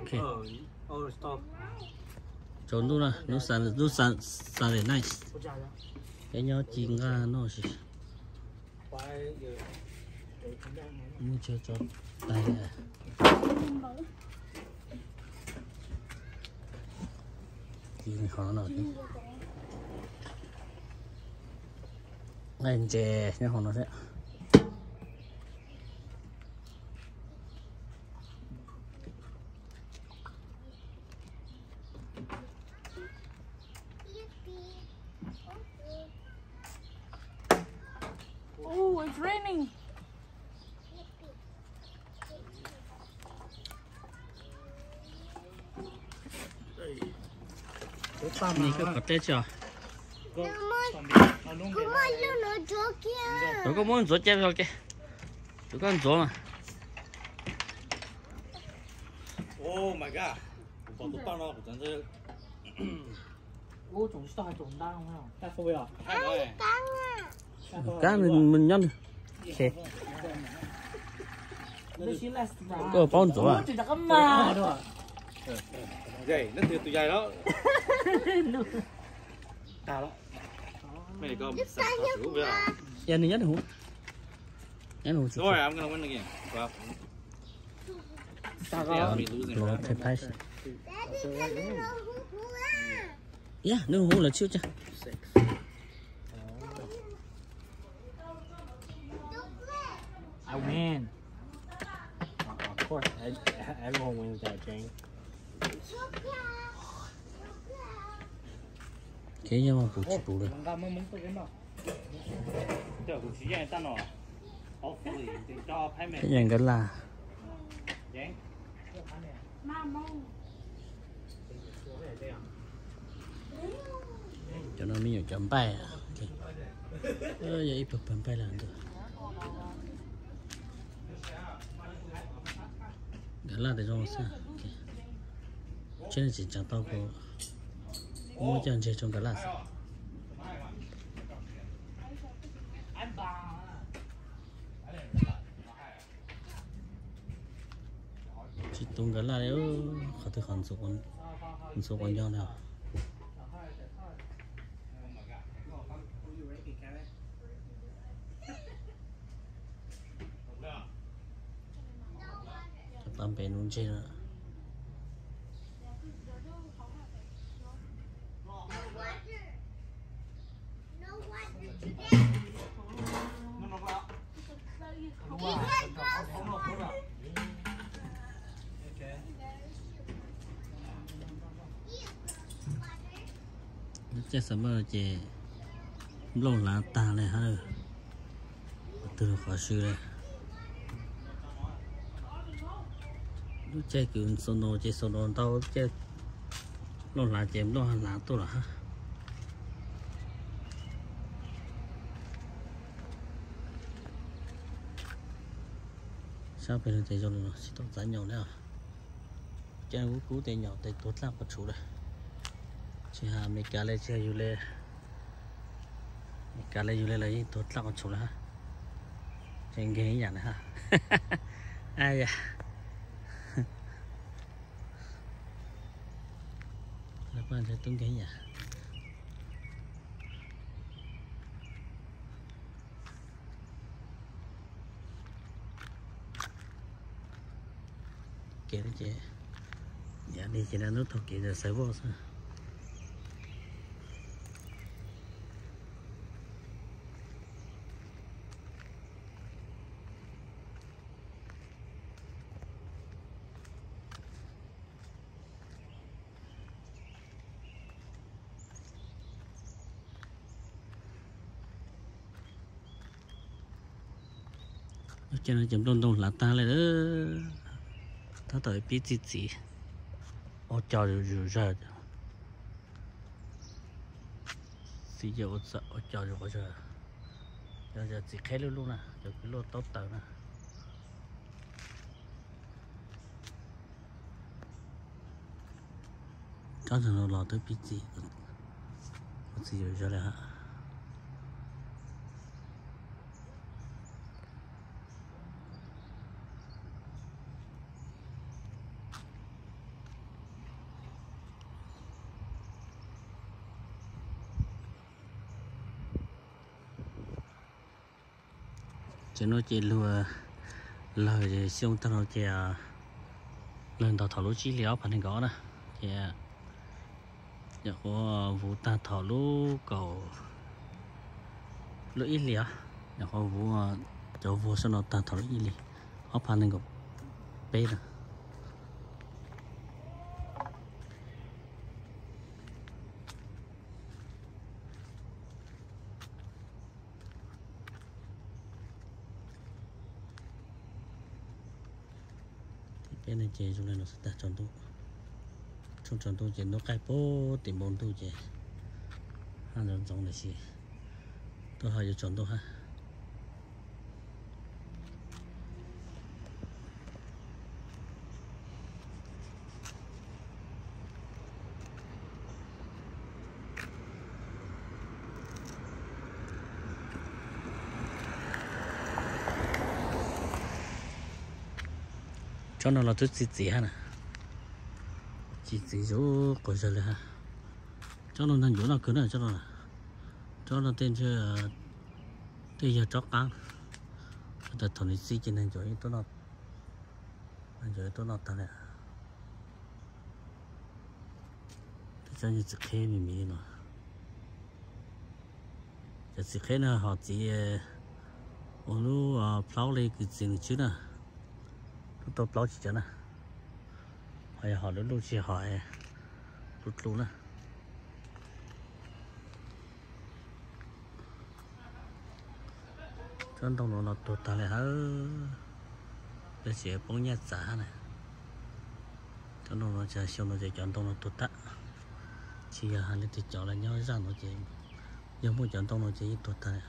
Okay. Oh, stop. Chỗ nó sàn để nice. Cái nhau chỉ nga nó gì. Mình chưa cho tay này. Thì khó nào chứ. Này chè nhá họ nó sẽ. Oh, it's raining. Này cái có tết chưa? Tôi có muốn rửa chén rồi kìa. Tôi có rửa mà. Oh my god. Còn tụi tao nó của chân chứ. Ô, chúng ta chúng ta không nào? Ta không à? Hai rồi. Cá mình nhâm. Ok. Có bao nhiêu à? Chỉ có mà. Dày, nó từ dài đó. Ta đó. Mày có sẵn sàng xử bây giờ. Em đi nhất hả? Em hả? Rồi, I'm gonna win again. Wow. Rồi, thầy phải. Yeah, nó hú là chiêu chứ. I win. Of course, everyone wins that game. Cái nhau mà phụ chủ được. Cái dạng cái là. Cho nó mới nhiều chấm bay à. Vậy bật bấm bay là được. Cái là để cho sao? Trên này chỉ chẳng tao có mua chân chơi trong cái là sao? Chỉ tung cái là nếu khó thực hành số con nhau nào. Làm bền luôn trên nữa. Chắc sớm mà chị lâu lá ta này hả? Từ khó xử đây. Lúc chơi kiểu sono tao chơi lâu lá chém lâu lá tôi là ha. Sao phải thấy cho nó chỉ tao giá nhau nữa. Chơi cú tiền nhỏ tay tốt lắm một chút đây. Chỉ hà mấy cá này chơi du lịch, mấy cá này du lịch lấy tốt lắm một chút ha. Chơi ghế nhỉ ha. Ai à? Các bạn thấy tung ghế nhỉ? Kể đó chị. Dạ đi chị đã nước thôi kể giờ sẽ vô sao? Cho nên chấm đông là ta lại đó, ta tới biết gì, ô cho rồi ra, xí giờ ô cho rồi ra, giờ chỉ khai luôn nè, giờ cái lô tốt tờ nè, có thằng nào lo tới biết gì rồi ra là chỉ nói chỉ lừa lời xong tao nói chỉ lần đầu thảo lúa chỉ léo phải nên có nè chỉ giờ có vụ ta thảo lúa cầu lúa ít léo giờ có vụ chỗ vụ sau đó ta thảo lúa ít léo họ phải nên có bê nè cái này chơi chúng nó sẽ ta chọn tu trong chọn tu chơi nó cái bố tìm bốn tu chơi hai lần giống này gì tôi hỏi chọn tu ha cho nó là chút gì ha nè chỉ chỗ coi raเลยha cho nó đang chỗ nào cứ này cho nó tên chưa bây giờ chó cá ta thằng này xí trên này chỗ tôi nó ta này cho như chỉ khe mì nó chỉ khe nó họ chỉ lúc plau lên cái gì chứ nè tôi plau chỉ cho nè họ lúc chỉ hỏi lút luôn nè cho đông nó tụt ta lại hết cái gì bông nhát giá này cho nó chờ xong nó chỉ chọn đông nó tụt ta chỉ là hai thì chọn là nhau ra nó chỉ giống một chọn đông nó chỉ tụt ta này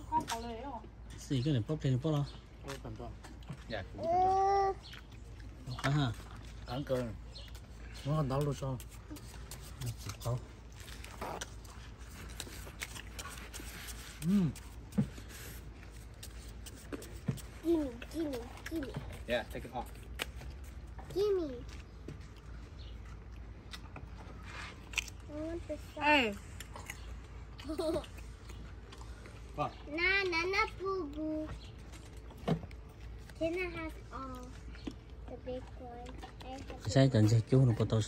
Không có lấy không? gì cái này bóp trên bóp lo dạ có ha ăn cơm nó đau luôn sao có Gimme. yeah take it off Gimme. I want the side. Hey, What? Nah, boo boo. Can I have all the big one? I have sai chọn gì chú nó có tôi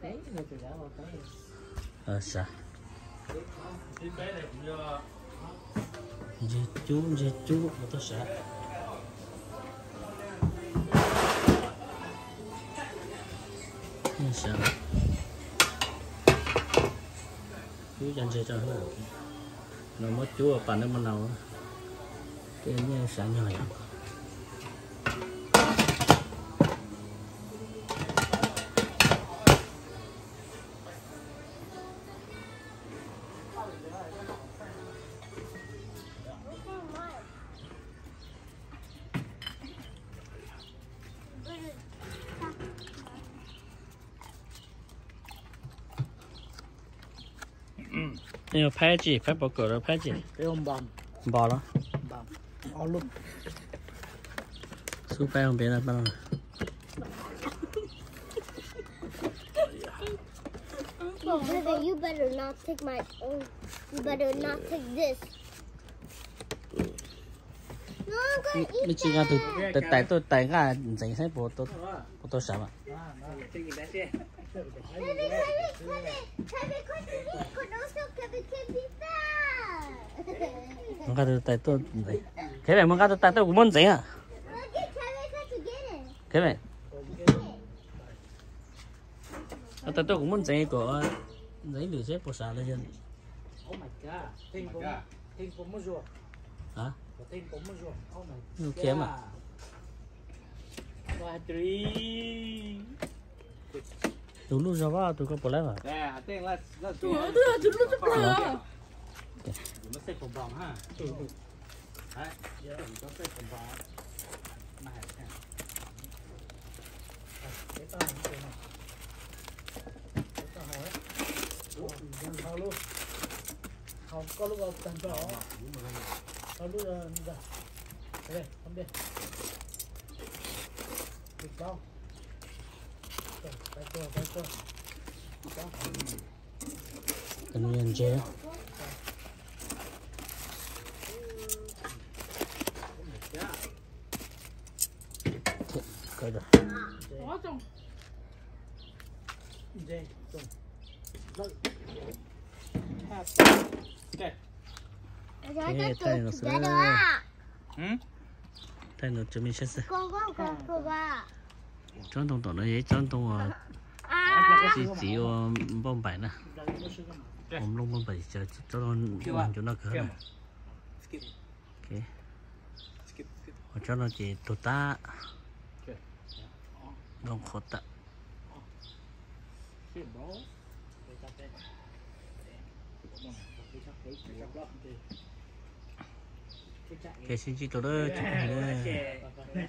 đấy người từ đó vào tới sao gì chú có tôi sao sao chú chọn gì cho nó mất chú ở bàn nó mà nào cái như sáng nhỏ vậy 이거 팔지, 팔 벗고 너 팔지. cái ông bầm bỏ đó. ó luôn Su bay không biết là bao nhiêu. you better not take my own. You better not take this. No, I'm gonna eat Mình chỉ là từ tại cái dành hết bộ tôi sao mà. Kevin, also Kevin can be fast. Mình cái từ tại tôi vậy. Cái này mình cái từ tại tôi cũng muốn dành à. Look at Kevin got to get it. Cái này. Tại tôi cũng muốn dành của giấy lửa xếp bộ xả lên trên. oh my god thiên cũng mất rồi Hả? thiên cũng mất rồi oh my Nó god kém à? Tụi lúc ra vào tụi có bộ lái mà. yeah I think let's do Tụi it nó tụi nó nó xếp vào vòng ha 哎，也比较费很吧？那还看。 Để tao không tiền nào. Để tao hỏi. Ủa, dân thao luôn. Không có lúc nào cần cho họ. Thao lúc ra. Đây, không đi. Được đâu. Phải cho. Cần nhân chế. Coi rồi. Có trong. Dê, trùng. Rồi. OK。 I got Okay, to tayo na together. sila. 嗯。 Tay nó chuẩn bị hết rồi. Go ba. Trong tổng tổng nó vậy, trong tổng chỉ bom bảy nè. Bom lông bom bảy cho nó chỗ nó cỡ này. Ok. Cho nó chỉ tụt ta. Đông khó ta. Cái xin chỉ tụi đó chụp hình đó.